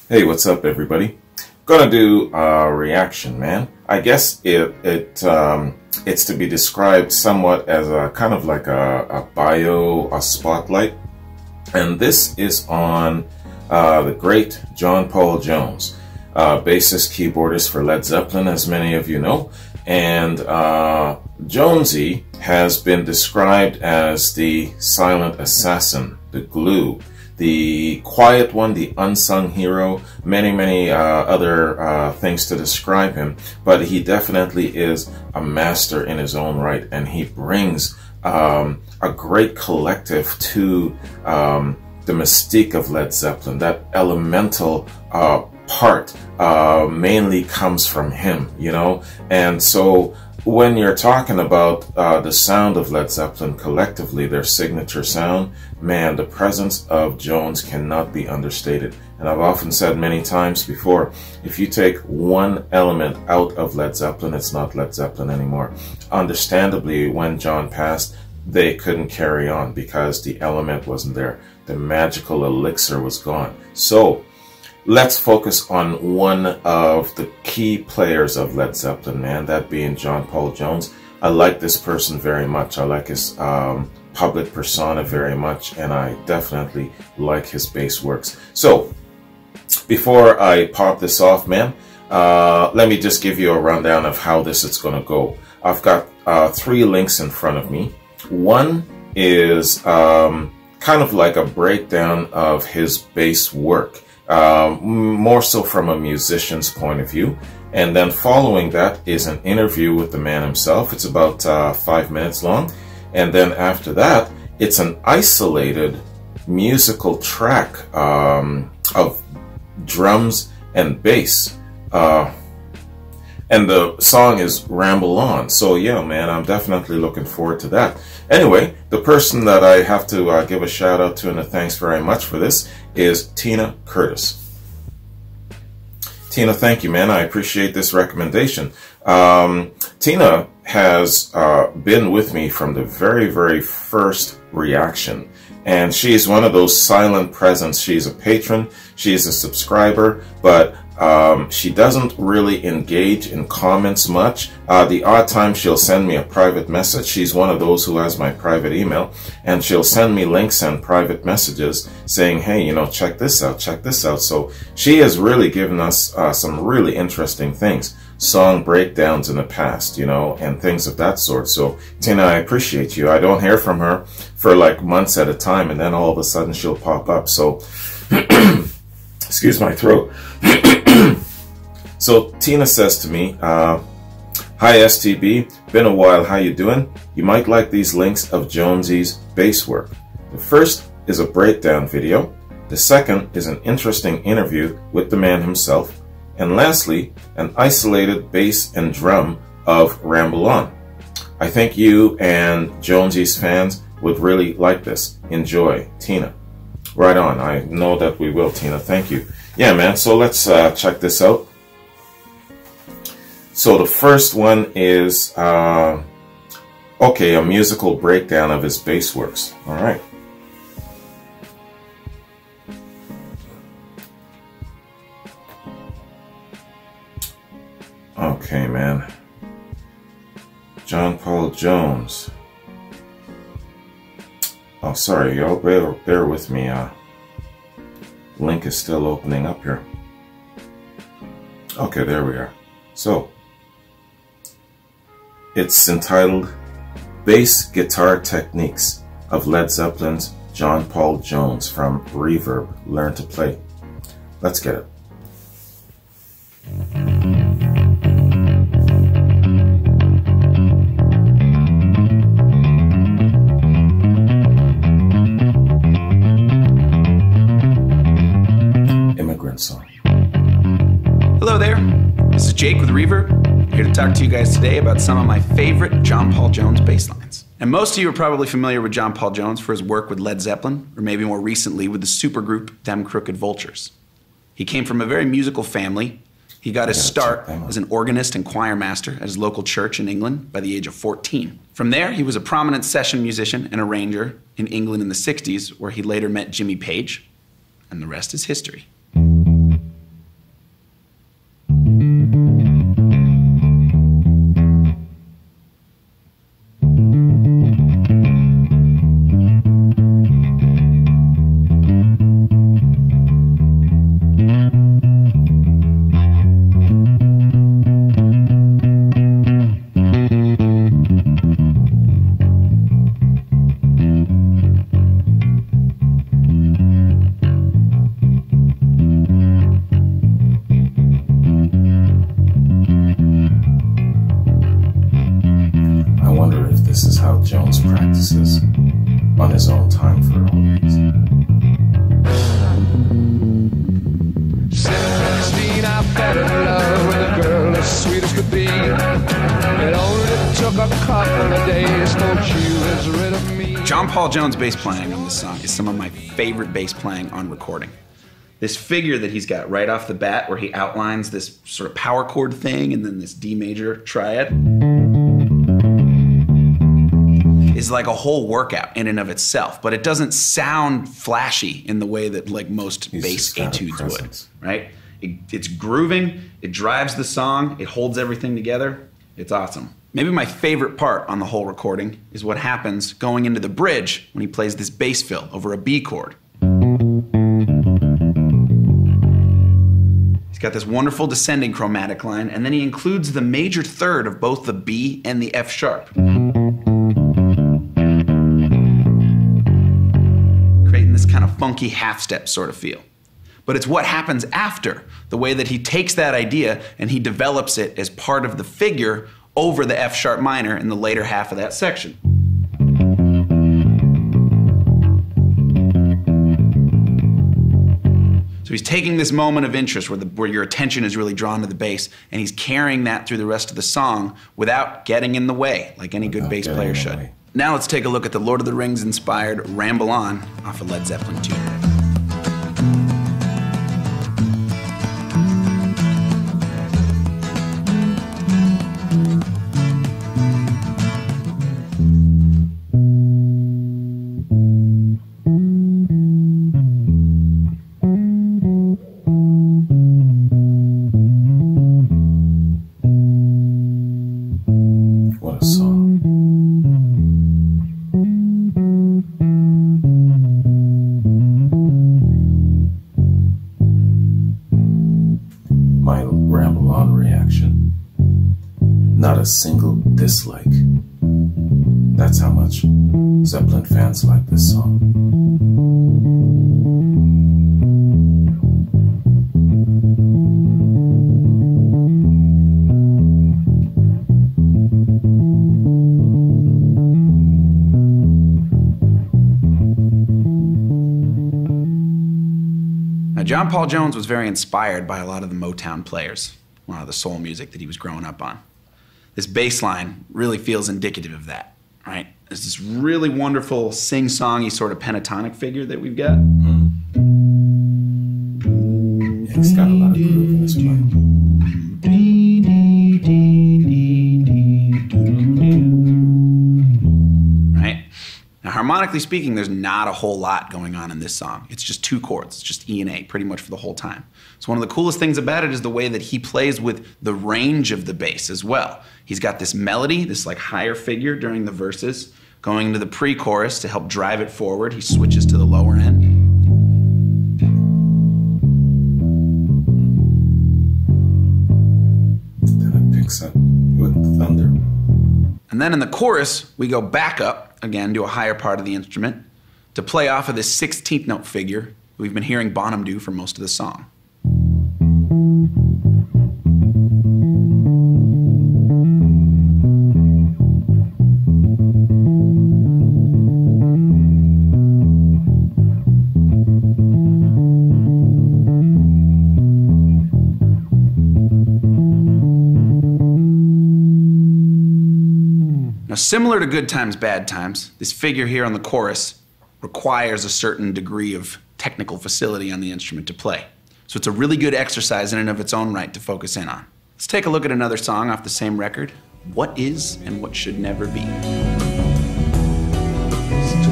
Hey, what's up, everybody? Gonna do a reaction, man. I guess it's to be described somewhat as a kind of like a bio, a spotlight. And this is on the great John Paul Jones, bassist, keyboardist for Led Zeppelin, as many of you know. And Jonesy has been described as the silent assassin, the glue, the quiet one, the unsung hero, many other things to describe him, but he definitely is a master in his own right, and he brings a great collective to the mystique of Led Zeppelin. That elemental part mainly comes from him, you know. And so when you're talking about the sound of Led Zeppelin collectively, their signature sound, man, the presence of Jones cannot be understated. And I've often said many times before, if you take one element out of Led Zeppelin, it's not Led Zeppelin anymore. Understandably, when John passed, they couldn't carry on because the element wasn't there. The magical elixir was gone. So let's focus on one of the key players of Led Zeppelin, man, that being John Paul Jones. I like this person very much. I like his public persona very much, and I definitely like his bass works. So before I pop this off, man, let me just give you a rundown of how this is going to go. I've got 3 links in front of me. One is kind of like a breakdown of his bass work, more so from a musician's point of view. And then following that is an interview with the man himself. It's about 5 minutes long. And then after that, it's an isolated musical track of drums and bass. And the song is Ramble On. So yeah, man, I'm definitely looking forward to that. Anyway, the person that I have to give a shout out to and a thanks very much for this is Tina Curtis. Tina, thank you, man. I appreciate this recommendation. Tina has been with me from the very first reaction. And she's one of those silent presence. She's a patron, she's a subscriber, but she doesn't really engage in comments much. The odd time she'll send me a private message. She's one of those who has my private email, and she'll send me links and private messages saying, hey, you know, check this out, check this out. So she has really given us some really interesting things, song breakdowns in the past, you know, and things of that sort. So Tina, I appreciate you. I don't hear from her for like months at a time, and then all of a sudden she'll pop up. So excuse my throat. So Tina says to me, hi STB, been a while, how you doing? You might like these links of Jonesy's bass work. The first is a breakdown video. The second is an interesting interview with the man himself. And lastly, an isolated bass and drum of Ramble On. I think you and Jonesy's fans would really like this. Enjoy, Tina. Right on. I know that we will, Tina. Thank you. Yeah, man. So let's check this out. So the first one is, okay, a musical breakdown of his bass works. All right. Okay, man. John Paul Jones. Oh, sorry, y'all. Bear with me. Link is still opening up here. Okay, there we are. So, it's entitled Bass Guitar Techniques of Led Zeppelin's John Paul Jones from Reverb Learn to Play. Let's get it. Immigrant Song. Hello there, this is Jake with Reverb, here to talk to you guys today about some of my favorite John Paul Jones bass lines. And most of you are probably familiar with John Paul Jones for his work with Led Zeppelin, or maybe more recently with the supergroup Them Crooked Vultures. He came from a very musical family, He got his gotta start check them out. as an organist and choir master at his local church in England by the age of 14. From there, he was a prominent session musician and arranger in England in the 60s, where he later met Jimmy Page, and the rest is history. I wonder if this is how Jones practices on his own time for organs. 16, I fell in love with a girl as sweet as could be. It only took a couple of days for she was rid of me. John Paul Jones' bass playing on this song is some of my favorite bass playing on recording. This figure that he's got right off the bat, where he outlines this sort of power chord thing and then this D major triad, is like a whole workout in and of itself, but it doesn't sound flashy in the way that like most He's bass just got a etudes would, presence. right? It's grooving, it drives the song, it holds everything together. It's awesome. Maybe my favorite part on the whole recording is what happens going into the bridge when he plays this bass fill over a B chord. He's got this wonderful descending chromatic line, and then he includes the major third of both the B and the F sharp, creating this kind of funky half-step sort of feel. But it's what happens after, the way that he takes that idea and he develops it as part of the figure over the F sharp minor in the later half of that section. So he's taking this moment of interest where your attention is really drawn to the bass, and he's carrying that through the rest of the song without getting in the way, like any good bass player should. Now let's take a look at the Lord of the Rings inspired Ramble On off of Led Zeppelin 2. What a song. My Ramble On reaction. Not a single dislike. That's how much Zeppelin fans like this song. Now, John Paul Jones was very inspired by a lot of the Motown players, a lot of the soul music that he was growing up on. This bass line really feels indicative of that, right? There's this really wonderful sing-songy sort of pentatonic figure that we've got. Yeah, it's got a lot of groove in this play. Right? Now, harmonically speaking, there's not a whole lot going on in this song. It's just two chords. It's just E and A pretty much for the whole time. So one of the coolest things about it is the way that he plays with the range of the bass as well. He's got this melody, this like higher figure during the verses, going into the pre-chorus to help drive it forward. He switches to the lower end. Then it picks up with the thunder. And then in the chorus, we go back up again to a higher part of the instrument to play off of this 16th note figure we've been hearing Bonham do for most of the song. Now, similar to Good Times, Bad Times, this figure here on the chorus requires a certain degree of technical facility on the instrument to play. So it's a really good exercise in and of its own right to focus in on. Let's take a look at another song off the same record, What Is and What Should Never Be. To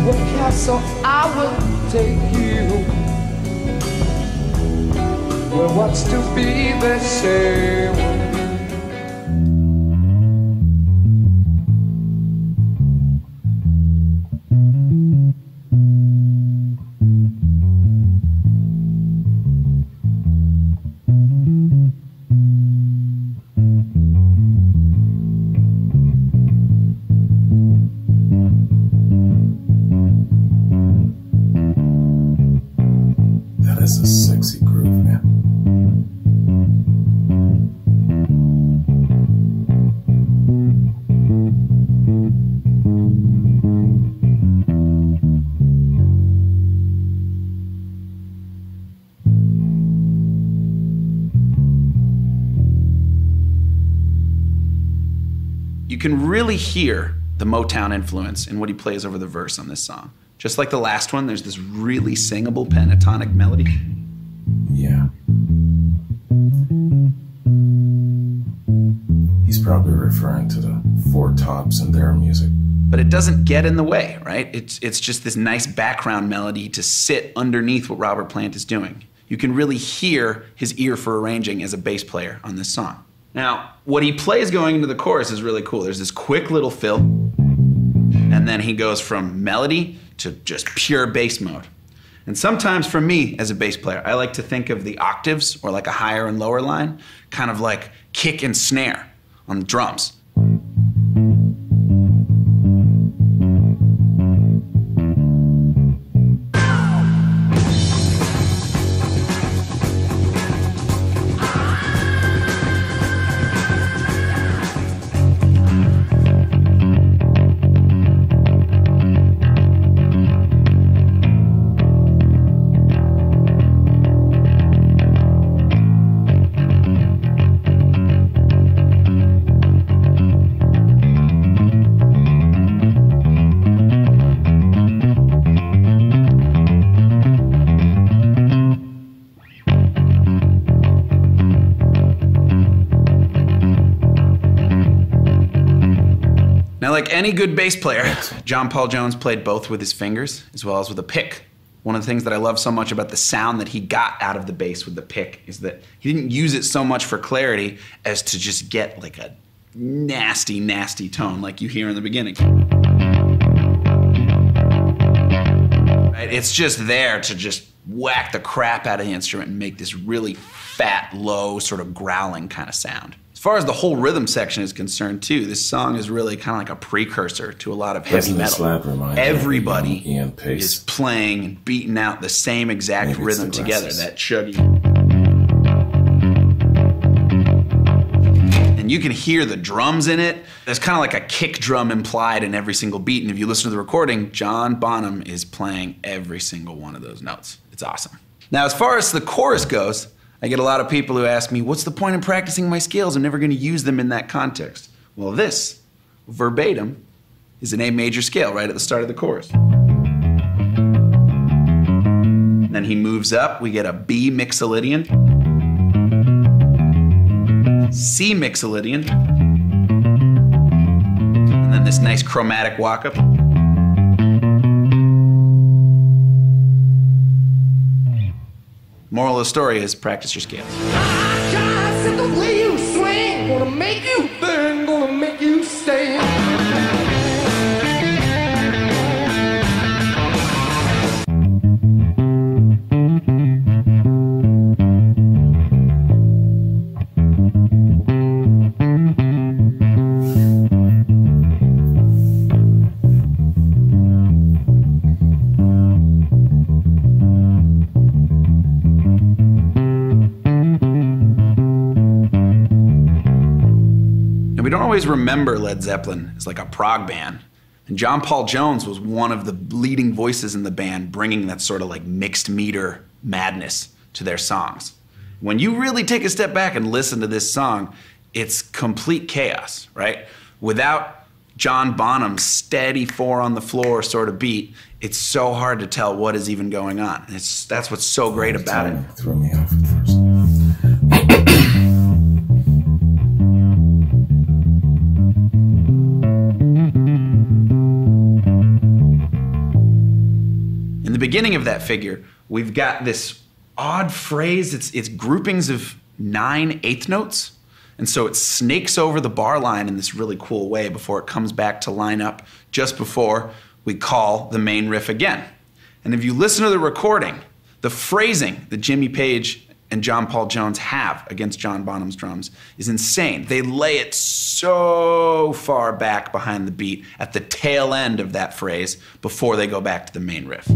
a castle I will take you, where what's to be the same. That's a sexy groove, man. You can really hear the Motown influence in what he plays over the verse on this song. Just like the last one, there's this really singable pentatonic melody. Yeah. He's probably referring to the Four Tops and their music. But it doesn't get in the way, right? It's just this nice background melody to sit underneath what Robert Plant is doing. You can really hear his ear for arranging as a bass player on this song. Now, what he plays going into the chorus is really cool. There's this quick little fill, and then he goes from melody to just pure bass mode. And sometimes for me, as a bass player, I like to think of the octaves, or like a higher and lower line, kind of like kick and snare on the drums. Now, like any good bass player, John Paul Jones played both with his fingers as well as with a pick. One of the things that I love so much about the sound that he got out of the bass with the pick is that he didn't use it so much for clarity as to just get like a nasty, nasty tone like you hear in the beginning. Right? It's just there to just whack the crap out of the instrument and make this really fat, low, sort of growling kind of sound. As far as the whole rhythm section is concerned too, this song is really kind of like a precursor to a lot of heavy metal. Everybody is playing and beating out the same exact rhythm together, that chuggy. And you can hear the drums in it. There's kind of like a kick drum implied in every single beat, and if you listen to the recording, John Bonham is playing every single one of those notes. It's awesome. Now, as far as the chorus goes, I get a lot of people who ask me, what's the point in practicing my scales? I'm never going to use them in that context. Well, this, verbatim, is an A major scale right at the start of the chorus. Then he moves up, we get a B mixolydian, C mixolydian, and then this nice chromatic walk-up. Moral of the story is practice your scales. I just said the way you swing, gonna make you burn, gonna make you stay. We don't always remember Led Zeppelin as like a prog band. And John Paul Jones was one of the leading voices in the band, bringing that sort of like mixed meter madness to their songs. When you really take a step back and listen to this song, it's complete chaos, right? Without John Bonham's steady 4 on the floor sort of beat, it's so hard to tell what is even going on. That's what's so great about it. Threw me off at first. beginning of that figure, we've got this odd phrase. It's groupings of 9 eighth notes. And so it snakes over the bar line in this really cool way before it comes back to line up just before we call the main riff again. And if you listen to the recording, the phrasing that Jimmy Page and John Paul Jones have against John Bonham's drums is insane. They lay it so far back behind the beat at the tail end of that phrase before they go back to the main riff.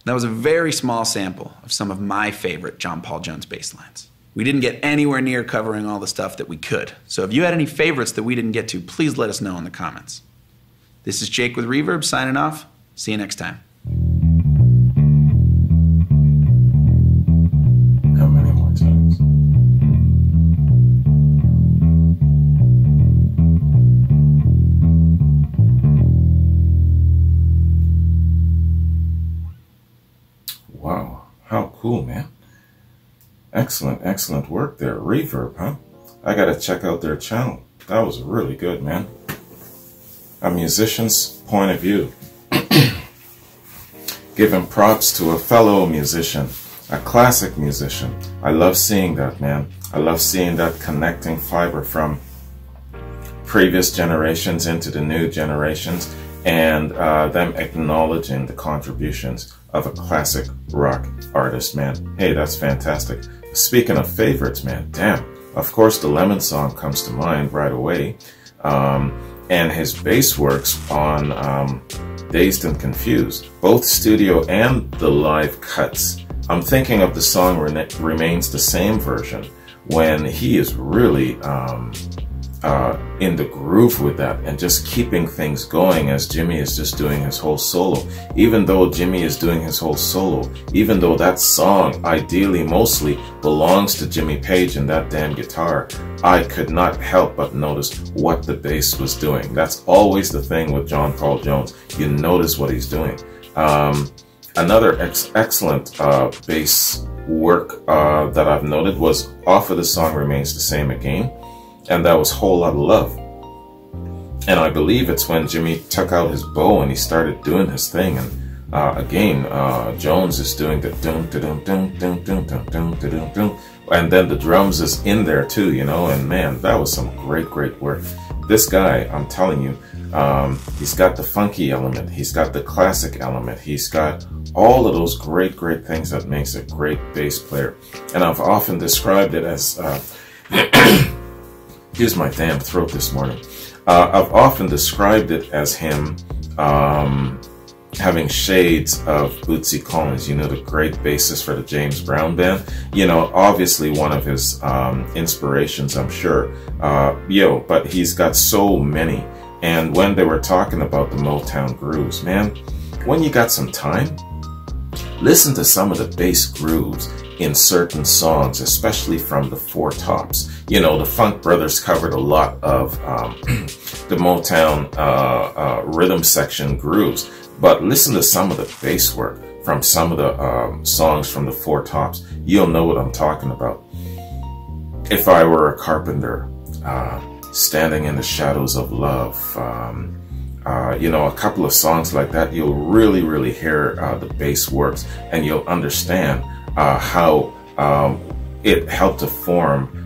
That was a very small sample of some of my favorite John Paul Jones bass lines. We didn't get anywhere near covering all the stuff that we could. So if you had any favorites that we didn't get to, please let us know in the comments. This is Jake with Reverb signing off. See you next time. How many more times? Wow, how cool, man. Excellent, excellent work there. Reverb, huh? I gotta check out their channel. That was really good, man. A musician's point of view. Giving props to a fellow musician, a classic musician. I love seeing that, man. I love seeing that connecting fiber from previous generations into the new generations, and them acknowledging the contributions of a classic rock artist, man. Hey, that's fantastic. Speaking of favorites, man, damn. Of course, the Lemon Song comes to mind right away. And his bass works on Dazed and Confused, both studio and the live cuts. I'm thinking of the song Remains the Same version, when he is really in the groove with that and just keeping things going as Jimmy is just doing his whole solo. Even though Jimmy is doing his whole solo, even though that song ideally mostly belongs to Jimmy Page and that damn guitar, I could not help but notice what the bass was doing. That's always the thing with John Paul Jones. You notice what he's doing. Another excellent bass work that I've noted was off of the song Remains the Same again. And that was Whole Lotta Love. And I believe it's when Jimmy took out his bow and he started doing his thing. And again, Jones is doing the dum dum dum dum dum dum dum dum dum, and then the drums is in there too, you know. And man, that was some great work. This guy, I'm telling you, he's got the funky element, he's got the classic element, he's got all of those great things that makes a great bass player. And I've often described it as Excuse my damn throat this morning. I've often described it as him having shades of Bootsy Collins, you know, the great bassist for the James Brown Band. You know, obviously one of his inspirations, I'm sure. But he's got so many. And when they were talking about the Motown grooves, man, when you got some time, listen to some of the bass grooves in certain songs, especially from the Four Tops. You know, the Funk Brothers covered a lot of the Motown rhythm section grooves, but listen to some of the bass work from some of the songs from the Four Tops. You'll know what I'm talking about. If I Were a Carpenter, Standing in the Shadows of Love, you know, a couple of songs like that, you'll really hear the bass works, and you'll understand how it helped to form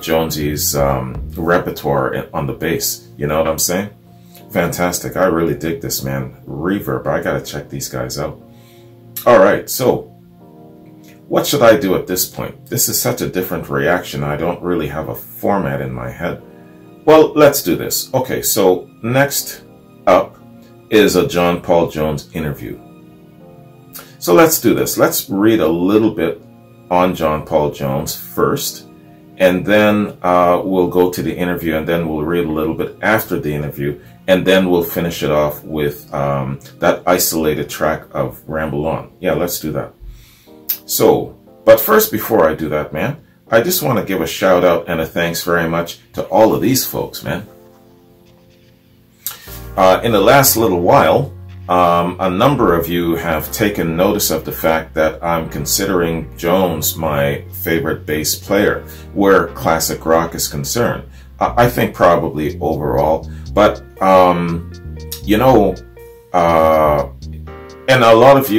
Jonesy's repertoire on the bass. You know what I'm saying? Fantastic. I really dig this, man. Reverb, I gotta check these guys out. Alright, so what should I do at this point? This is such a different reaction. I don't really have a format in my head. Well, let's do this. Okay, so next up is a John Paul Jones interview. So let's do this. Let's read a little bit on John Paul Jones first, and then we'll go to the interview, and then we'll read a little bit after the interview, and then we'll finish it off with that isolated track of Ramble On. Yeah, let's do that. So, but first, before I do that, man, I just want to give a shout out and a thanks very much to all of these folks, man. In the last little while, a number of you have taken notice of the fact that I'm considering Jones my favorite bass player where classic rock is concerned. I think probably overall, but you know, and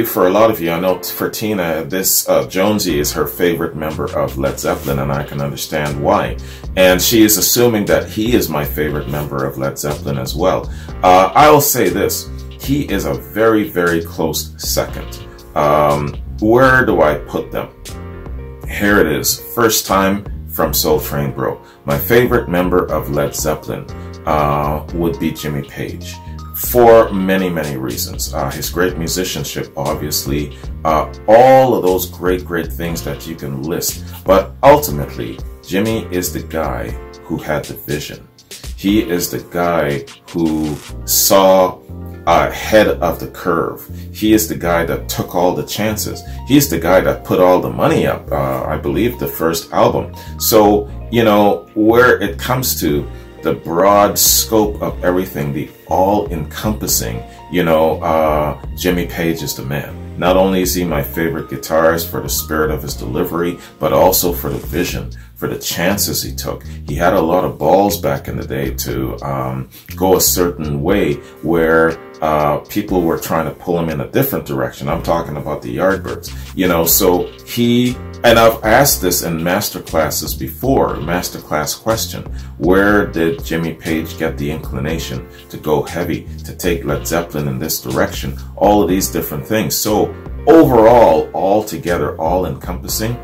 for a lot of you, I know for Tina, this Jonesy is her favorite member of Led Zeppelin, and I can understand why. And she is assuming that he is my favorite member of Led Zeppelin as well. I'll say this, he is a very, very close second. Where do I put them? Here it is, first time from Soul Train Bro. My favorite member of Led Zeppelin would be Jimmy Page. For many, many reasons. His great musicianship, obviously, all of those great things that you can list. But ultimately, Jimmy is the guy who had the vision. He is the guy who saw ahead of the curve. He is the guy that took all the chances. He's the guy that put all the money up, I believe, the first album. So, you know, where it comes to the broad scope of everything, the all-encompassing, you know, Jimmy Page is the man. Not only is he my favorite guitarist for the spirit of his delivery, but also for the vision, for the chances he took. He had a lot of balls back in the day to go a certain way where people were trying to pull him in a different direction. I'm talking about the Yardbirds, you know, so he, and I've asked this in master classes before, masterclass question, where did Jimmy Page get the inclination to go heavy, to take Led Zeppelin in this direction, all of these different things. So overall, all together, all encompassing,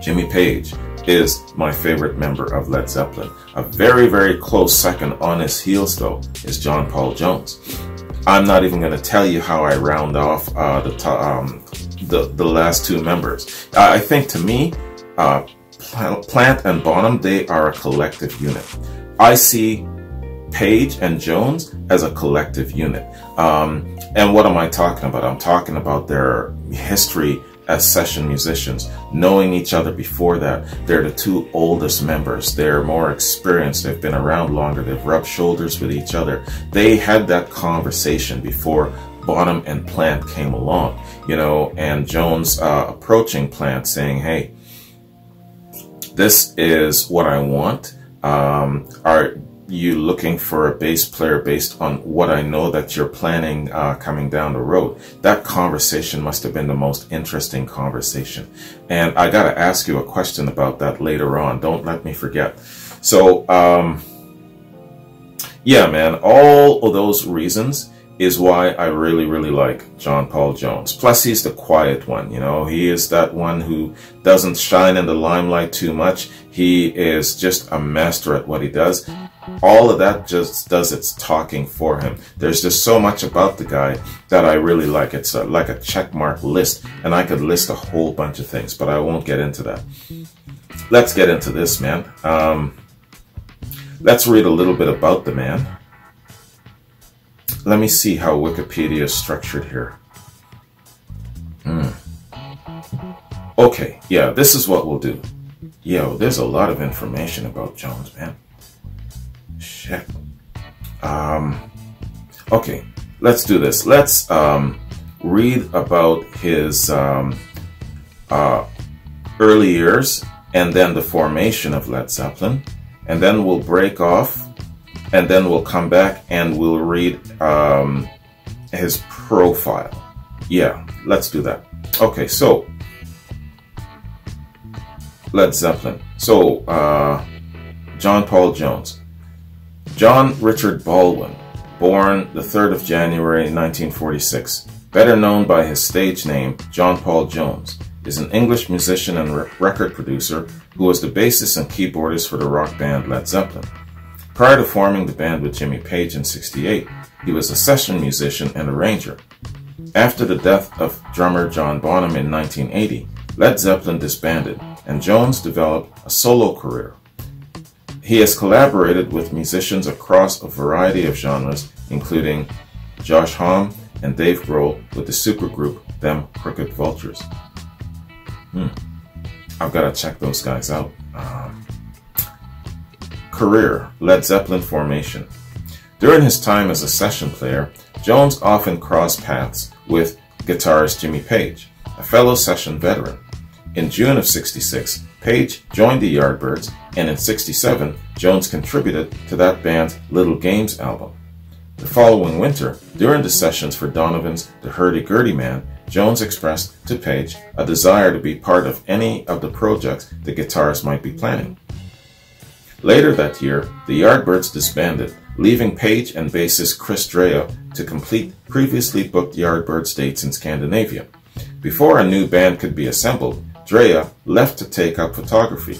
Jimmy Page is my favorite member of Led Zeppelin. A very, very close second on his heels, though, is John Paul Jones. I'm not even going to tell you how I round off the last two members. I think, to me, Plant and Bonham, they are a collective unit. I see Page and Jones as a collective unit. And what am I talking about? I'm talking about their history as session musicians, knowing each other before that. They're the two oldest members. They're more experienced. They've been around longer. They've rubbed shoulders with each other. They had that conversation before Bonham and Plant came along, you know, and Jones approaching Plant saying, hey, this is what I want. Are you looking for a bass player based on what I know that you're planning coming down the road? That conversation must have been the most interesting conversation. And I got to ask you a question about that later on. Don't let me forget. So, yeah, man, all of those reasons is why I really, really like John Paul Jones. Plus, he's the quiet one, you know. He is that one who doesn't shine in the limelight too much. He is just a master at what he does. All of that just does its talking for him. There's just so much about the guy that I really like. It's like a checkmark list, and I could list a whole bunch of things, but I won't get into that. Let's get into this, man. Let's read a little bit about the man. Let me see how Wikipedia is structured here. Okay, yeah, this is what we'll do. Yo, there's a lot of information about Jones, man. Shit. Okay, let's do this. Let's read about his early years and then the formation of Led Zeppelin, and then we'll break off, and then we'll come back and we'll read his profile. Yeah, let's do that. Okay, so Led Zeppelin. So John Paul Jones. John Richard Baldwin, born the 3rd of January 1946, better known by his stage name John Paul Jones, is an English musician and record producer who was the bassist and keyboardist for the rock band Led Zeppelin. Prior to forming the band with Jimmy Page in '68, he was a session musician and arranger. After the death of drummer John Bonham in 1980, Led Zeppelin disbanded, and Jones developed a solo career. He has collaborated with musicians across a variety of genres, including Josh Homme and Dave Grohl with the supergroup Them Crooked Vultures. I've got to check those guys out. Career, Led Zeppelin formation. During his time as a session player, Jones often crossed paths with guitarist Jimmy Page, a fellow session veteran. In June of '66, Page joined the Yardbirds, and in '67, Jones contributed to that band's Little Games album. The following winter, during the sessions for Donovan's The Hurdy-Gurdy Man, Jones expressed to Page a desire to be part of any of the projects the guitarist might be planning. Later that year, the Yardbirds disbanded, leaving Page and bassist Chris Dreja to complete previously booked Yardbirds dates in Scandinavia. Before a new band could be assembled, Dreja left to take up photography.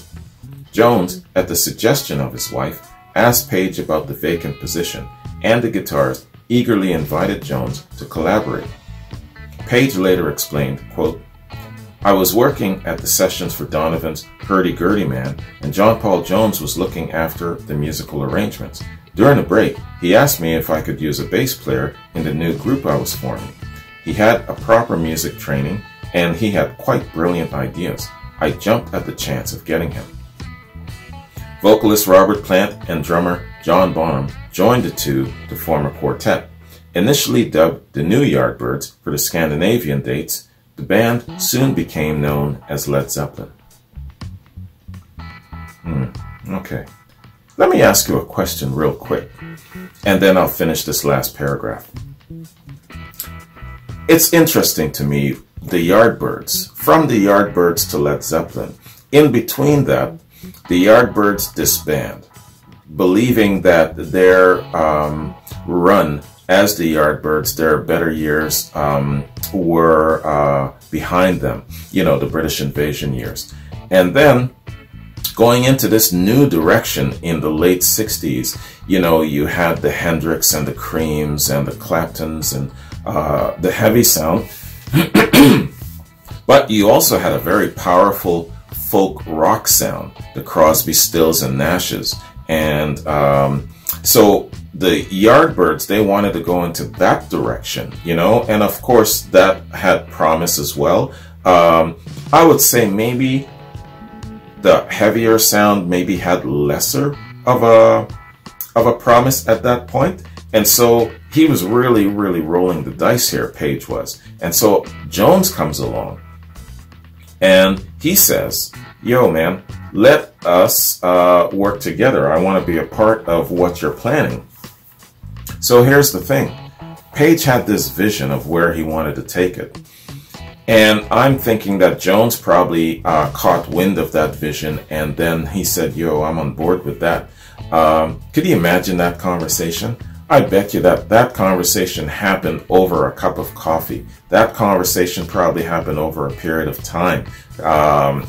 Jones, at the suggestion of his wife, asked Page about the vacant position, and the guitarist eagerly invited Jones to collaborate. Page later explained, quote, "I was working at the sessions for Donovan's Hurdy-Gurdy Man, and John Paul Jones was looking after the musical arrangements. During a break, he asked me if I could use a bass player in the new group I was forming. He had a proper music training, and he had quite brilliant ideas. I jumped at the chance of getting him." Vocalist Robert Plant and drummer John Bonham joined the two to form a quartet. Initially dubbed the New Yardbirds for the Scandinavian dates, the band soon became known as Led Zeppelin. Okay. Let me ask you a question real quick, and then I'll finish this last paragraph. It's interesting to me, the Yardbirds, from the Yardbirds to Led Zeppelin. In between that, the Yardbirds disband, believing that their run as the Yardbirds, their better years were behind them, you know, the British invasion years. And then going into this new direction in the late 60s, you know, you had the Hendrix and the Creams and the Claptons and the heavy sound. But you also had a very powerful folk rock sound, the Crosby, Stills and Nashes. And so the Yardbirds, they wanted to go into that direction, you know, and of course that had promise as well. I would say maybe the heavier sound maybe had lesser of a promise at that point. And so he was really rolling the dice here, Page was. And so Jones comes along and he says, "Yo, man, let us work together. I want to be a part of what you're planning." So here's the thing. Page had this vision of where he wanted to take it. And I'm thinking that Jones probably caught wind of that vision, and then he said, "Yo, I'm on board with that." Could you imagine that conversation? I bet you that that conversation happened over a cup of coffee. That conversation probably happened over a period of time.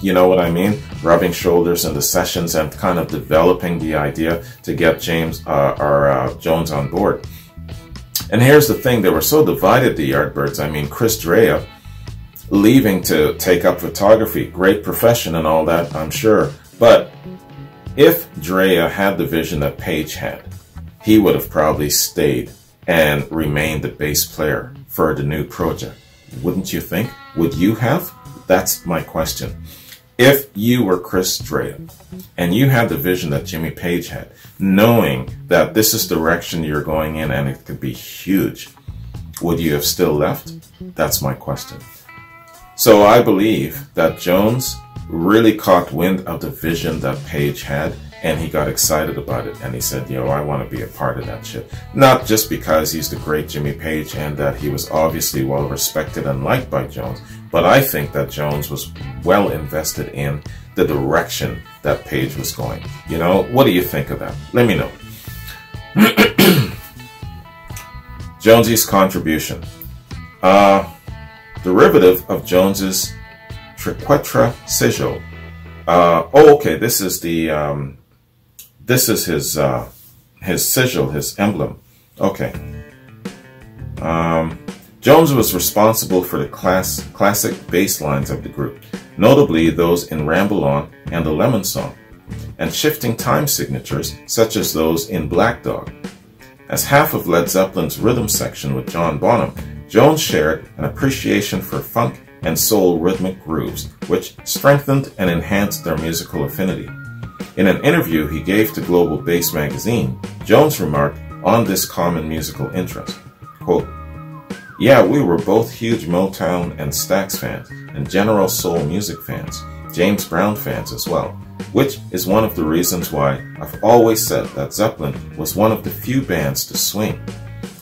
You know what I mean? Rubbing shoulders in the sessions and kind of developing the idea to get Jones on board. And here's the thing, they were so divided, the Yardbirds. I mean, Chris Dreja leaving to take up photography, great profession and all that, I'm sure. But if Dreja had the vision that Page had, he would have probably stayed and remained the bass player for the new project. Wouldn't you think? Would you have? That's my question. If you were Chris Dreja and you had the vision that Jimmy Page had, knowing that this is the direction you're going in and it could be huge, would you have still left? That's my question. So I believe that Jones really caught wind of the vision that Page had, and he got excited about it, and he said, "Yo, I want to be a part of that shit." Not just because he's the great Jimmy Page and that he was obviously well respected and liked by Jones, but I think that Jones was well invested in the direction that Page was going. You know, what do you think of that? Let me know. Jonesy's contribution. Derivative of Jones's Triquetra Sigil. Okay, this is the his sigil, his emblem. Okay. Jones was responsible for the classic bass lines of the group, notably those in Ramble On and The Lemon Song, and shifting time signatures such as those in Black Dog. As half of Led Zeppelin's rhythm section with John Bonham, Jones shared an appreciation for funk and soul rhythmic grooves, which strengthened and enhanced their musical affinity. In an interview he gave to Global Bass magazine, Jones remarked, on this common musical interest. Quote, "Yeah, we were both huge Motown and Stax fans, and general soul music fans, James Brown fans as well, which is one of the reasons why I've always said that Zeppelin was one of the few bands to swing.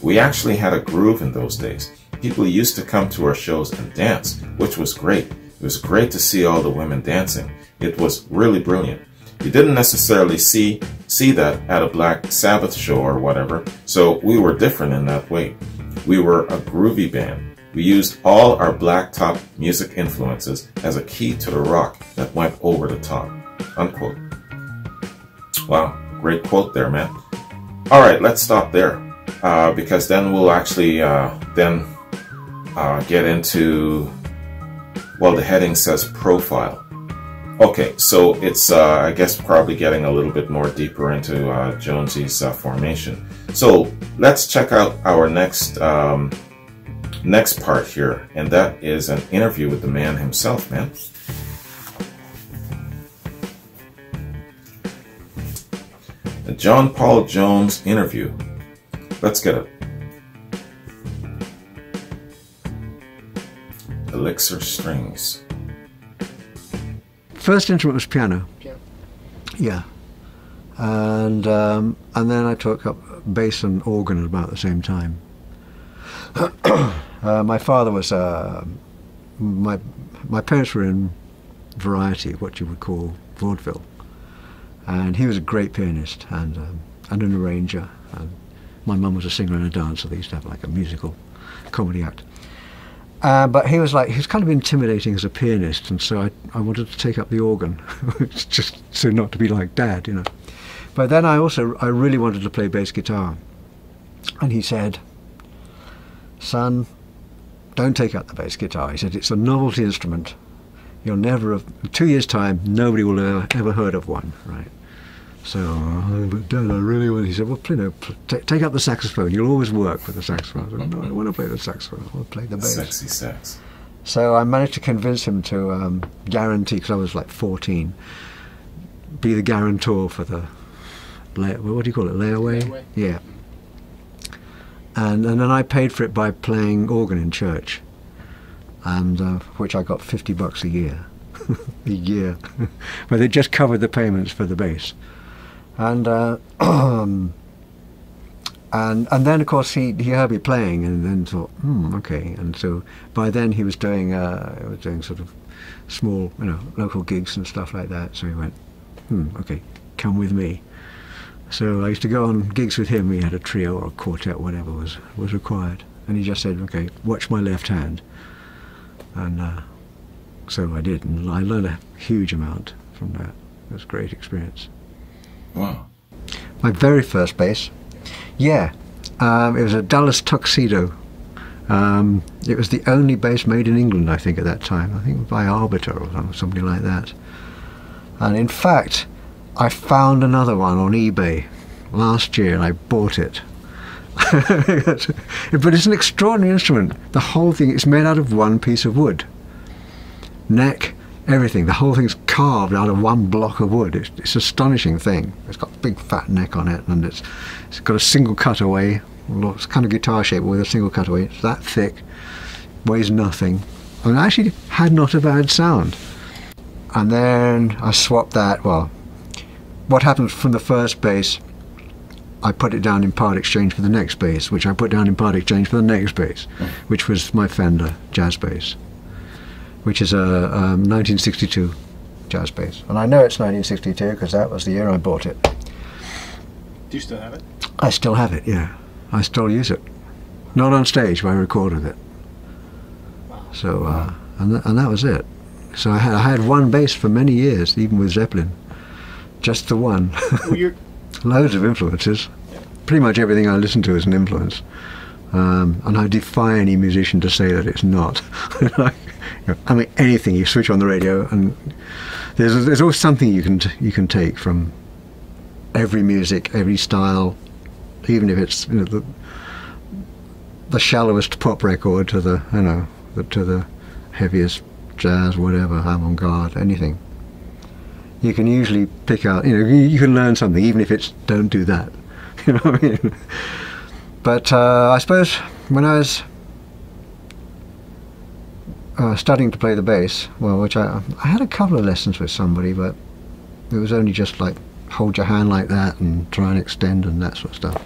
We actually had a groove in those days. People used to come to our shows and dance, which was great. It was great to see all the women dancing. It was really brilliant. You didn't necessarily see that at a Black Sabbath show or whatever, so we were different in that way. We were a groovy band. We used all our black top music influences as a key to the rock that went over the top." Unquote. Wow, great quote there, man. Alright, let's stop there, because then we'll actually get into, well, the heading says profile. Okay, so it's, I guess, probably getting a little bit more deeper into Jonesy's formation. So let's check out our next part here, and that is an interview with the man himself, man. The John Paul Jones interview. Let's get it. Elixir Strings. First instrument was piano. Piano. Yeah, and then I took up bass and organ at about the same time. My father was my parents were in variety, what you would call vaudeville, and he was a great pianist and an arranger. And my mum was a singer and a dancer. They used to have like a musical comedy act. But he was kind of intimidating as a pianist, and so I wanted to take up the organ, just so not to be like Dad, you know. But then I really wanted to play bass guitar, and he said, "Son, don't take up the bass guitar." He said, "It's a novelty instrument. You'll never have, in 2 years' time, nobody will ever heard of one, right?" So, "But Dad, I really want," he said, "Well, take up the saxophone. You'll always work with the saxophone." I said, "No, I don't want to play the saxophone. I want to play the bass." Sexy sax. So I managed to convince him to guarantee, because I was like 14, be the guarantor for the, what do you call it, layaway? Yeah. And then I paid for it by playing organ in church, and which I got $50 a year. A year. But they just covered the payments for the bass. And and then of course he heard me playing and then thought, okay. And so by then he was doing sort of small, local gigs and stuff like that. So he went, okay, come with me. So I used to go on gigs with him. We had a trio or a quartet, whatever was required. And he just said, okay, watch my left hand. And so I did, and I learned a huge amount from that. It was a great experience. Wow. My very first bass, yeah, it was a Dallas Tuxedo. It was the only bass made in England, I think, at that time. I think by Arbiter or somebody like that. And in fact, I found another one on eBay last year and I bought it. But it's an extraordinary instrument. The whole thing is made out of one piece of wood. Neck, everything. The whole thing's carved out of one block of wood. It's an astonishing thing. It's got a big fat neck on it, and it's got a single cutaway. It's kind of guitar shape with a single cutaway. It's that thick, weighs nothing, and actually had not a bad sound. And then I swapped that. Well, what happened from the first bass, I put it down in part exchange for the next bass, which I put down in part exchange for the next bass, which was my Fender jazz bass, which is a 1962 jazz bass. And I know it's 1962 because that was the year I bought it. Do you still have it? I still have it, yeah. I still use it. Not on stage, but I recorded it. Wow. So, and that was it. So I had one bass for many years, even with Zeppelin. Just the one. Well, Loads of influences. Pretty much everything I listen to is an influence. And I defy any musician to say that it's not. I mean, anything, you switch on the radio and there's always something you can take from every music, every style, even if it's the shallowest pop record to the heaviest jazz, whatever, avant-garde, anything. You can usually pick out, you can learn something, even if it's don't do that. You know what I mean? But I suppose when I was studying to play the bass, well, which I had a couple of lessons with somebody, but it was only just like hold your hand like that and try and extend and that sort of stuff.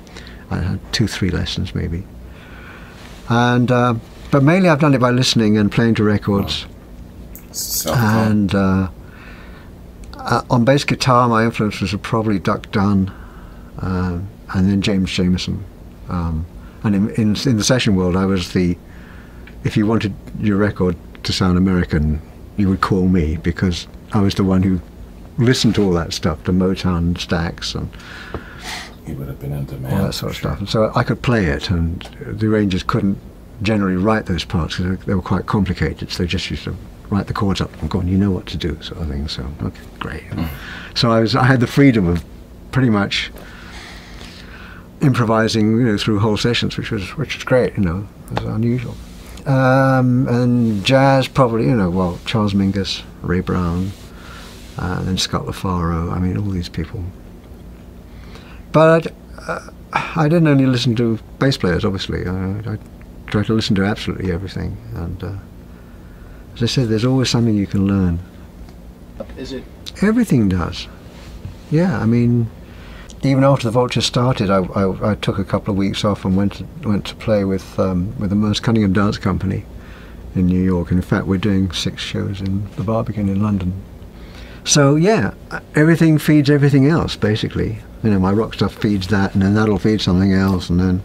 I had 2-3 lessons maybe. And but mainly I've done it by listening and playing to records. And on bass guitar, my influences were probably Duck Dunn, and then James Jamerson. And in the session world, I was if you wanted your record to sound American, you would call me, because I was the one who listened to all that stuff, the Motown Stax and he would have been in demand, all that sort of stuff. And so I could play it, and the arrangers couldn't generally write those parts because they were quite complicated, so they just used to write the chords up and go on, you know what to do, sort of thing. So okay, great. So I had the freedom of pretty much improvising, through whole sessions, which was great. It was unusual. And jazz, probably, well, Charles Mingus, Ray Brown, and then Scott LaFaro. I mean, all these people. But I didn't only listen to bass players, obviously. I tried to listen to absolutely everything. And as I said, there's always something you can learn. Is it? Everything does. Yeah, I mean, even after the Vultures started, I took a couple of weeks off and went to play with the Merce Cunningham Dance Company in New York. And in fact, we're doing 6 shows in the Barbican in London. So yeah, everything feeds everything else, basically. My rock stuff feeds that, and then that'll feed something else, and then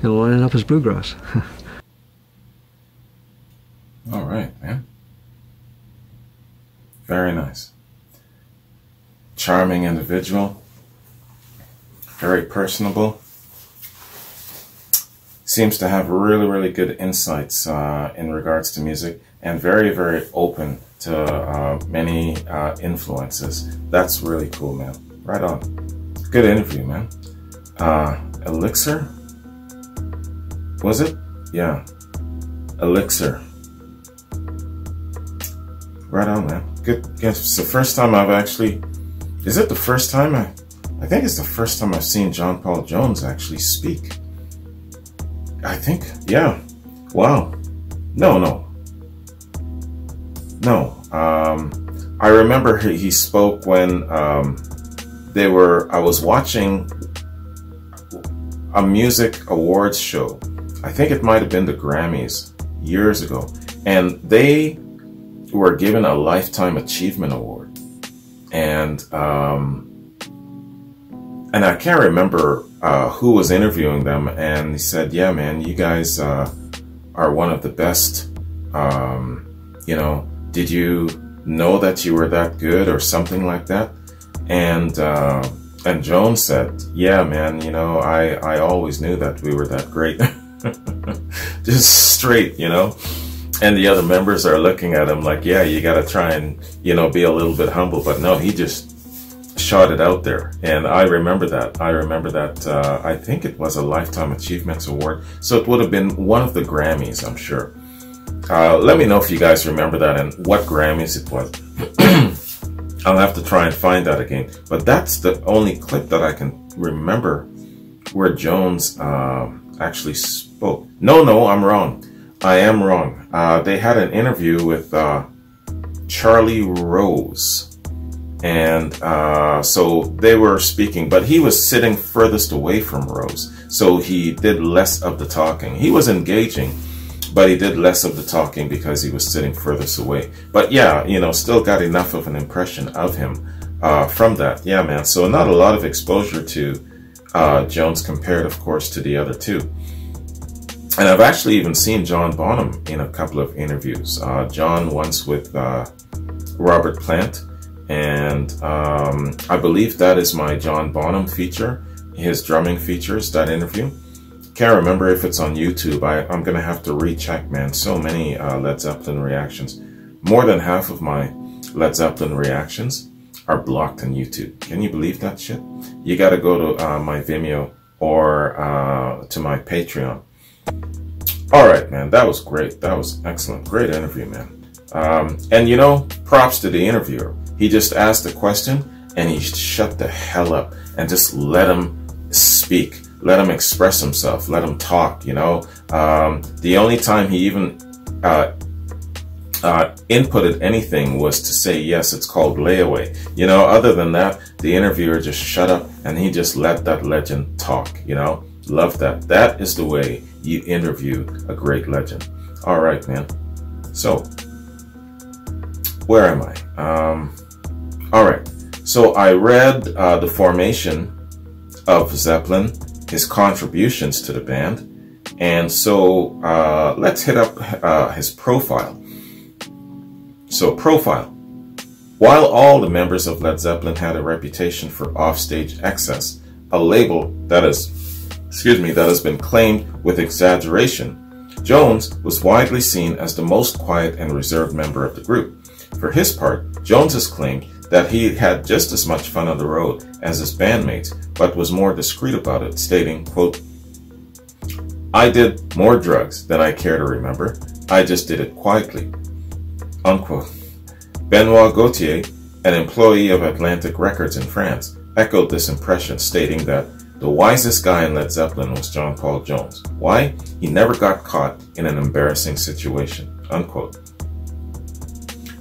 it'll end up as bluegrass. All right, man. Very nice. Charming individual. Very personable. Seems to have really, really good insights in regards to music, and very, very open to many influences. That's really cool, man. Right on. Good interview, man. Elixir? Was it? Yeah. Elixir. Right on, man. Good. Yes, it's the first time I've actually... Is it the first time I think it's the first time I've seen John Paul Jones actually speak. I think, yeah. Wow. No. I remember he spoke when I was watching a music awards show. I think it might have been the Grammys years ago. And they were given a Lifetime Achievement Award. And I can't remember who was interviewing them, and he said, yeah, man, you guys are one of the best. Did you know that you were that good, or something like that? And Jones said, yeah, man, I always knew that we were that great. Just straight, And the other members are looking at him like, yeah, you got to try and, be a little bit humble. But no, he just shot it out there. And I remember that. I think it was a Lifetime Achievements Award. So it would have been one of the Grammys, I'm sure. Let me know if you guys remember that and what Grammys it was. I'll have to try and find that again. But that's the only clip that I can remember where Jones actually spoke. No, I'm wrong. I am wrong. They had an interview with Charlie Rose, and so they were speaking, but he was sitting furthest away from Rose, so he did less of the talking. He was engaging, but he did less of the talking because he was sitting furthest away. But yeah, still got enough of an impression of him from that. Yeah, man. So not a lot of exposure to Jones compared, of course, to the other two. And I've actually even seen John Bonham in a couple of interviews. John once with Robert Plant, and I believe that is my John Bonham feature, his drumming features, that interview. Can't remember if it's on YouTube. I'm going to have to recheck, man. So many Led Zeppelin reactions. More than half of my Led Zeppelin reactions are blocked on YouTube. Can you believe that shit? You got to go to my Vimeo or to my Patreon. All right, man, that was great. That was excellent. Great interview, man. And props to the interviewer. He just asked a question and he shut the hell up and just let him speak. Let him express himself. Let him talk, you know. The only time he even inputted anything was to say, yes, it's called Layaway. You know, other than that, the interviewer just shut up and he just let that legend talk, you know. Love that. That is the way you interview a great legend. All right, man. So, where am I? All right. So I read the formation of Zeppelin, his contributions to the band, and so let's hit up his profile. So, profile. While all the members of Led Zeppelin had a reputation for offstage excess, a label that has been claimed with exaggeration, Jones was widely seen as the most quiet and reserved member of the group. For his part, Jones has claimed that he had just as much fun on the road as his bandmates, but was more discreet about it, stating, quote, "I did more drugs than I care to remember. I just did it quietly," unquote. Benoit Gauthier, an employee of Atlantic Records in France, echoed this impression, stating that the wisest guy in Led Zeppelin was John Paul Jones. Why? He never got caught in an embarrassing situation, unquote.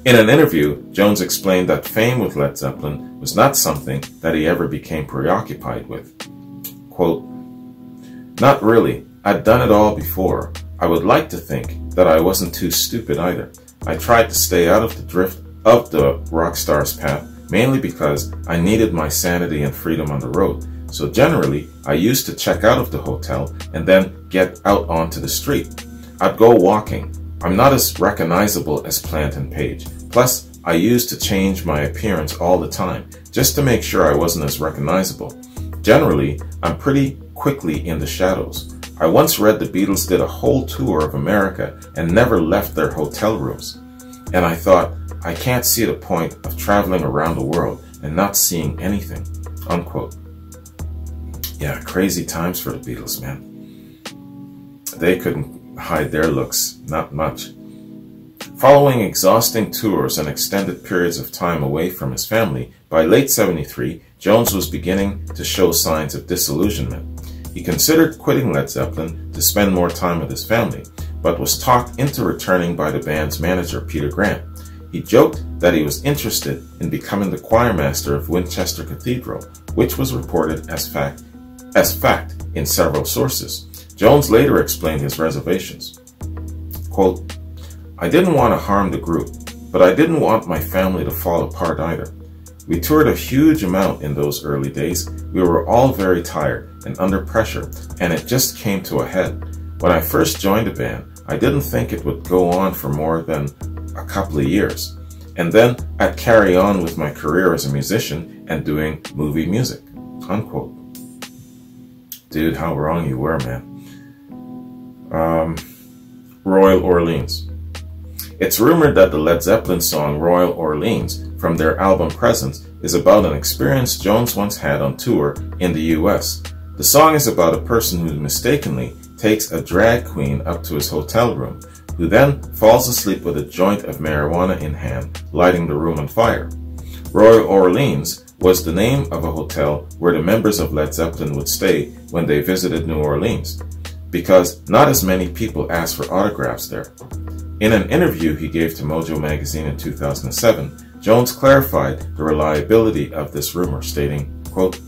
In an interview, Jones explained that fame with Led Zeppelin was not something that he ever became preoccupied with. Quote, "Not really. I'd done it all before. I would like to think that I wasn't too stupid either. I tried to stay out of the drift of the rock star's path, mainly because I needed my sanity and freedom on the road. So generally, I used to check out of the hotel and then get out onto the street. I'd go walking. I'm not as recognizable as Plant and Page. Plus, I used to change my appearance all the time, just to make sure I wasn't as recognizable. Generally, I'm pretty quickly in the shadows. I once read the Beatles did a whole tour of America and never left their hotel rooms. And I thought, I can't see the point of traveling around the world and not seeing anything," unquote. Yeah, crazy times for the Beatles, man. They couldn't hide their looks, not much. Following exhausting tours and extended periods of time away from his family, by late '73, Jones was beginning to show signs of disillusionment. He considered quitting Led Zeppelin to spend more time with his family, but was talked into returning by the band's manager, Peter Grant. He joked that he was interested in becoming the choir master of Winchester Cathedral, which was reported as fact in several sources. Jones later explained his reservations. Quote, "I didn't want to harm the group, but I didn't want my family to fall apart either. We toured a huge amount in those early days. We were all very tired and under pressure, and it just came to a head. When I first joined the band, I didn't think it would go on for more than a couple of years. And then I'd carry on with my career as a musician and doing movie music," unquote. Dude, how wrong you were, man. Royal Orleans. It's rumored that the Led Zeppelin song Royal Orleans from their album Presence is about an experience Jones once had on tour in the US. The song is about a person who mistakenly takes a drag queen up to his hotel room, who then falls asleep with a joint of marijuana in hand, lighting the room on fire. Royal Orleans was the name of a hotel where the members of Led Zeppelin would stay when they visited New Orleans, because not as many people asked for autographs there. In an interview he gave to Mojo magazine in 2007, Jones clarified the reliability of this rumor, stating, quote,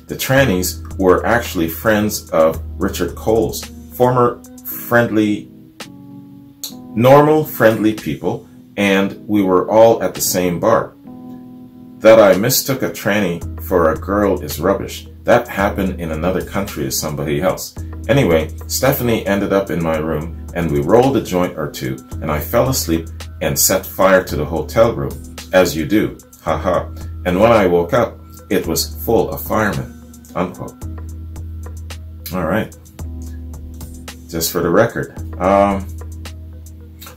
"The trannies were actually friends of Richard Cole's, normal, friendly people, and we were all at the same bar. That I mistook a tranny for a girl is rubbish. That happened in another country to somebody else. Anyway, Stephanie ended up in my room and we rolled a joint or two and I fell asleep and set fire to the hotel room, as you do, haha. And when I woke up, it was full of firemen," unquote. All right. Just for the record.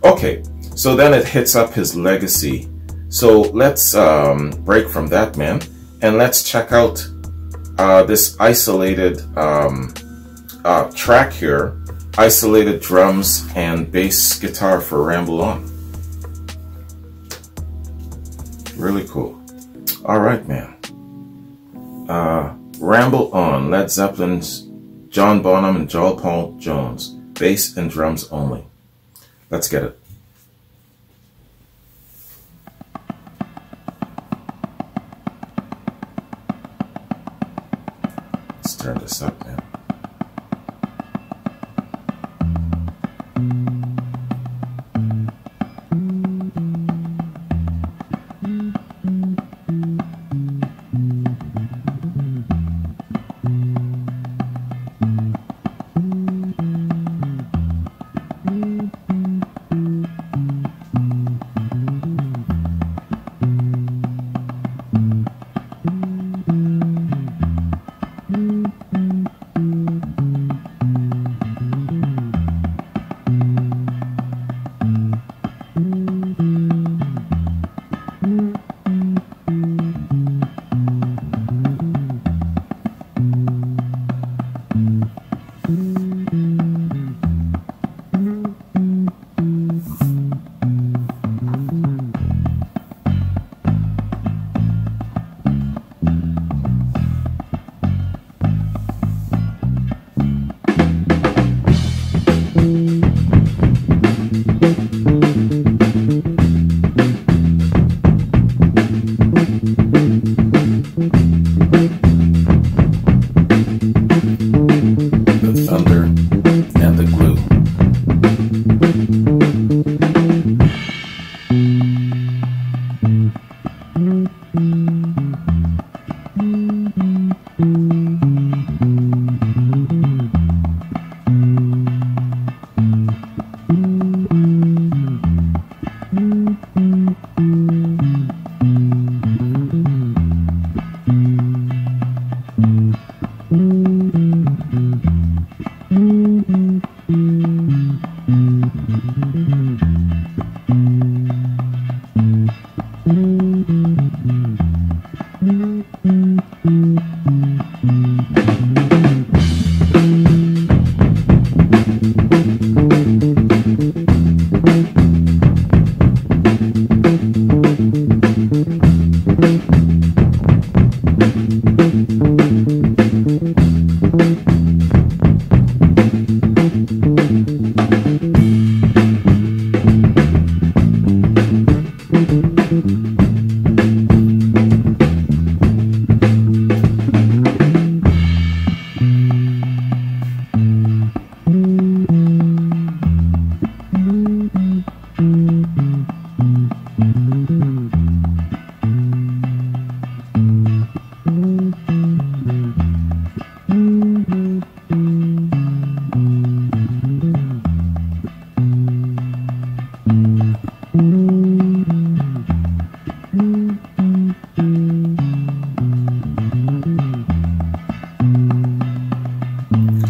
Okay, so then it hits up his legacy. So let's break from that, man, and let's check out this isolated track here, isolated drums and bass guitar for Ramble On. Really cool. All right, man. Ramble On, Led Zeppelin's John Bonham and John Paul Jones. Bass and drums only. Let's get it. Let's turn this up, man.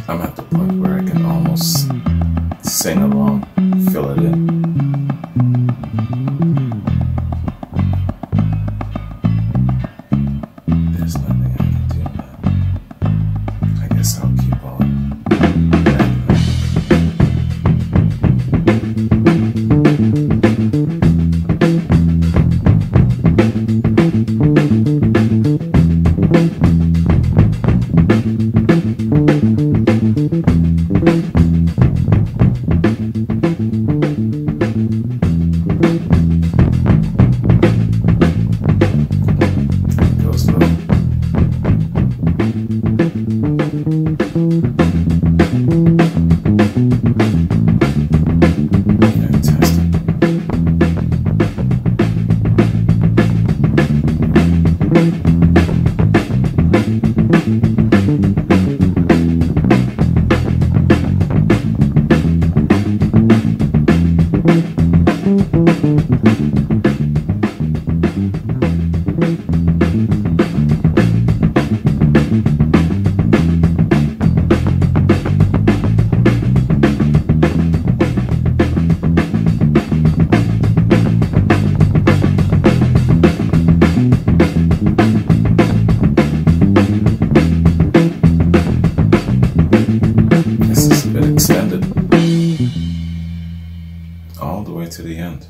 I'm at the point where I can almost sing along, fill it in. There's nothing I can do now. I guess I'll keep on. To the end.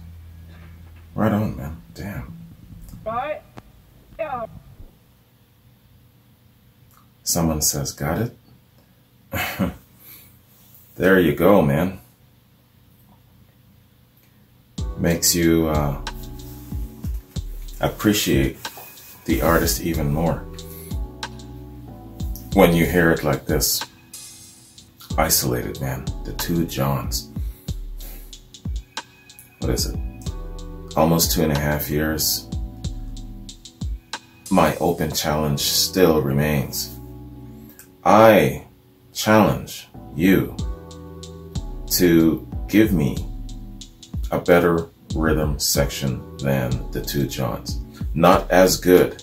Right on, man. Damn. Right? Yeah. Someone says, got it? There you go, man. Makes you appreciate the artist even more when you hear it like this. Isolated, man. The Two Johns. What is it? Almost 2.5 years. My open challenge still remains. I challenge you to give me a better rhythm section than the Two Johns. Not as good,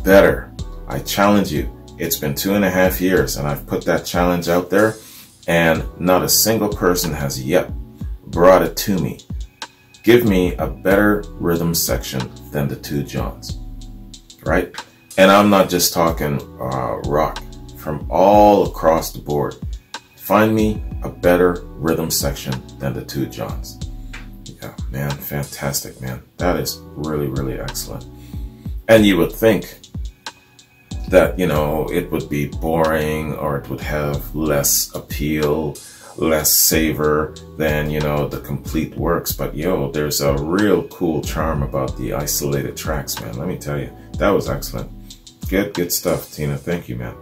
better. I challenge you. It's been 2.5 years and I've put that challenge out there, and not a single person has yet brought it to me. Give me a better rhythm section than the Two Johns, right? And I'm not just talking rock, from all across the board. Find me a better rhythm section than the Two Johns. Yeah, man, fantastic, man. That is really, really excellent. And you would think that, you know, it would be boring, or it would have less appeal, less savor than, you know, the complete works. But yo, there's a real cool charm about the isolated tracks, man. Let me tell you, that was excellent. Good stuff, Tina. Thank you, man.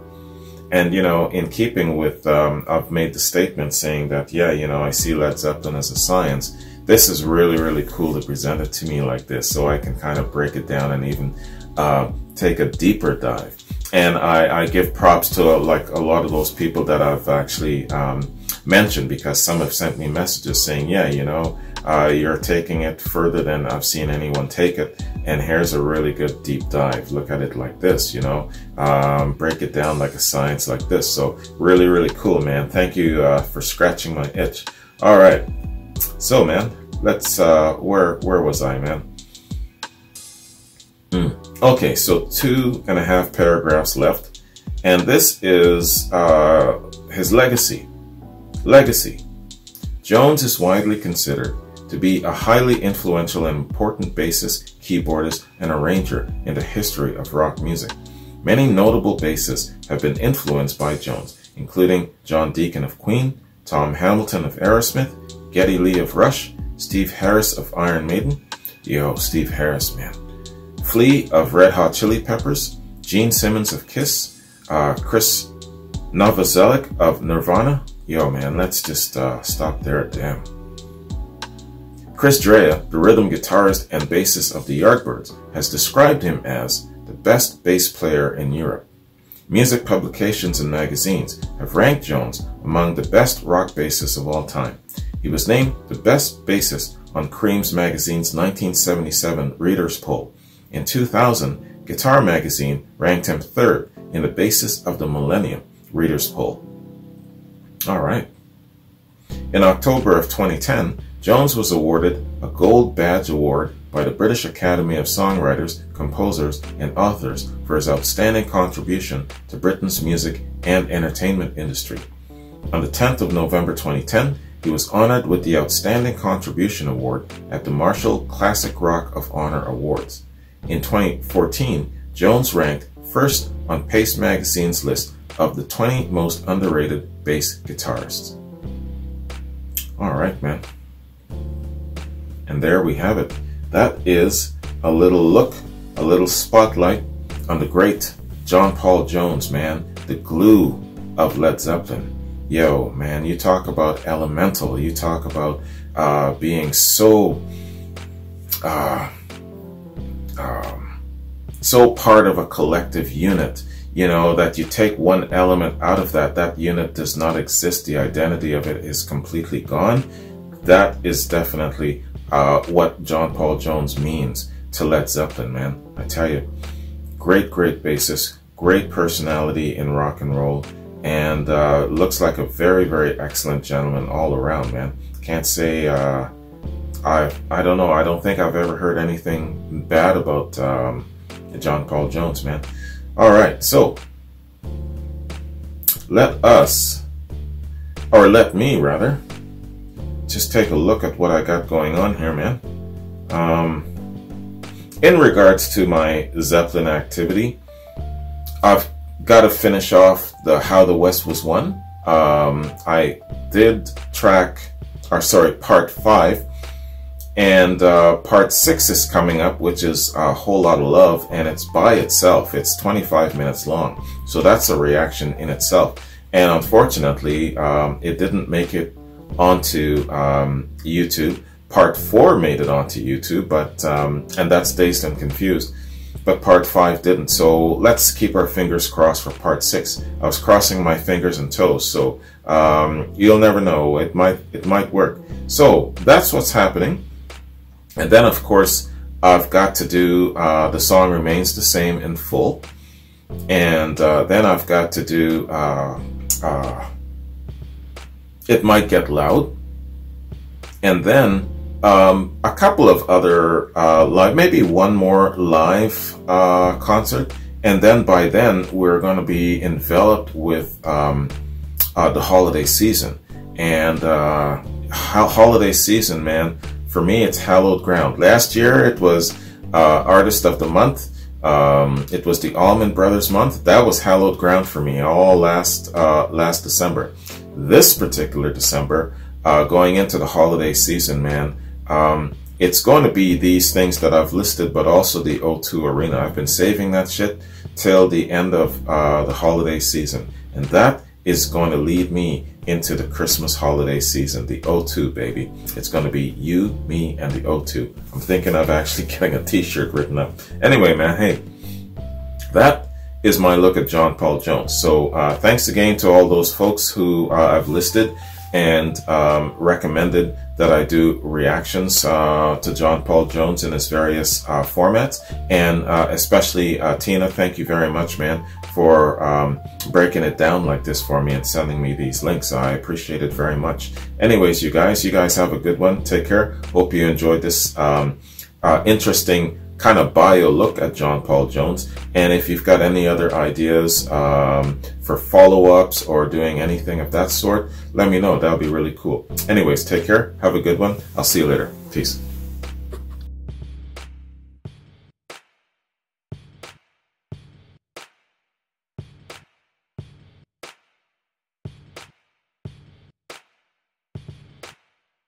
And, you know, in keeping with, I've made the statement saying that, yeah, you know, I see Led Zeppelin as a science. This is really, really cool to present it to me like this, so I can kind of break it down and even take a deeper dive. And I give props to like a lot of those people that I've actually mentioned, because some have sent me messages saying, yeah, you know, you're taking it further than I've seen anyone take it. And here's a really good deep dive. Look at it like this, you know, break it down like a science like this. So really, really cool, man. Thank you for scratching my itch. All right. So, man, let's, where was I, man? Okay, so 2.5 paragraphs left. And this is his legacy. Legacy. Jones is widely considered to be a highly influential and important bassist, keyboardist, and arranger in the history of rock music. Many notable bassists have been influenced by Jones, including John Deacon of Queen, Tom Hamilton of Aerosmith, Geddy Lee of Rush, Steve Harris of Iron Maiden, yo, Steve Harris, man, Flea of Red Hot Chili Peppers, Gene Simmons of Kiss, Chris Novoselic of Nirvana. Yo, man, let's just stop there, damn. Chris Drea, the rhythm guitarist and bassist of the Yardbirds, has described him as the best bass player in Europe. Music publications and magazines have ranked Jones among the best rock bassists of all time. He was named the best bassist on Cream's magazine's 1977 Readers' Poll. In 2000, Guitar Magazine ranked him 3rd in the Bassist of the Millennium Readers' Poll. All right. In October of 2010, Jones was awarded a Gold Badge Award by the British Academy of Songwriters, Composers, and Authors for his outstanding contribution to Britain's music and entertainment industry. On the 10th of November 2010, he was honored with the Outstanding Contribution Award at the Marshall Classic Rock of Honor Awards. In 2014, Jones ranked 1st on Pace Magazine's list of the 20 most underrated bass guitarists. All right, man. And there we have it. That is a little look, a little spotlight on the great John Paul Jones, man. The glue of Led Zeppelin. Yo, man, you talk about elemental. You talk about being so so part of a collective unit, you know, that you take one element out of that, that unit does not exist. The identity of it is completely gone. That is definitely what John Paul Jones means to Led Zeppelin, man. I tell you, great bassist, great personality in rock and roll, and looks like a very, very excellent gentleman all around, man. Can't say, I don't know, I don't think I've ever heard anything bad about John Paul Jones, man. All right, so let me rather, just take a look at what I got going on here, man. In regards to my Zeppelin activity, I've got to finish off the How the West Was Won. I did part 5, and part 6 is coming up, which is A Whole Lot of Love, and it's by itself. It's 25 minutes long, so that's a reaction in itself. And unfortunately, it didn't make it onto YouTube. Part 4 made it onto YouTube, but and that's Dazed and Confused. But part 5 didn't, so let's keep our fingers crossed for part 6. I was crossing my fingers and toes, so you'll never know. It might work. So that's what's happening. And then, of course, I've got to do The Song Remains the Same in full, and then I've got to do It Might Get Loud, and then a couple of other live, maybe one more live concert, and then by then we're going to be enveloped with the holiday season. And holiday season, man, for me it's hallowed ground. Last year it was Artist of the Month. It was the Allman Brothers month. That was hallowed ground for me all last December. This particular December, going into the holiday season, man, it's going to be these things that I've listed, but also the O2 Arena. I've been saving that shit till the end of the holiday season, and that is going to lead me into the Christmas holiday season. The O2, baby. It's going to be you, me, and the O2. I'm thinking of actually getting a t-shirt written up. Anyway, man, hey, that is my look at John Paul Jones. So thanks again to all those folks who I've listed and recommended that I do reactions to John Paul Jones in his various formats. And especially Tina, thank you very much, man, for breaking it down like this for me and sending me these links. I appreciate it very much. Anyways, you guys have a good one. Take care. Hope you enjoyed this interesting kind of bio look at John Paul Jones. And if you've got any other ideas for follow-ups or doing anything of that sort, let me know. That would be really cool. Anyways, take care. Have a good one. I'll see you later. Peace.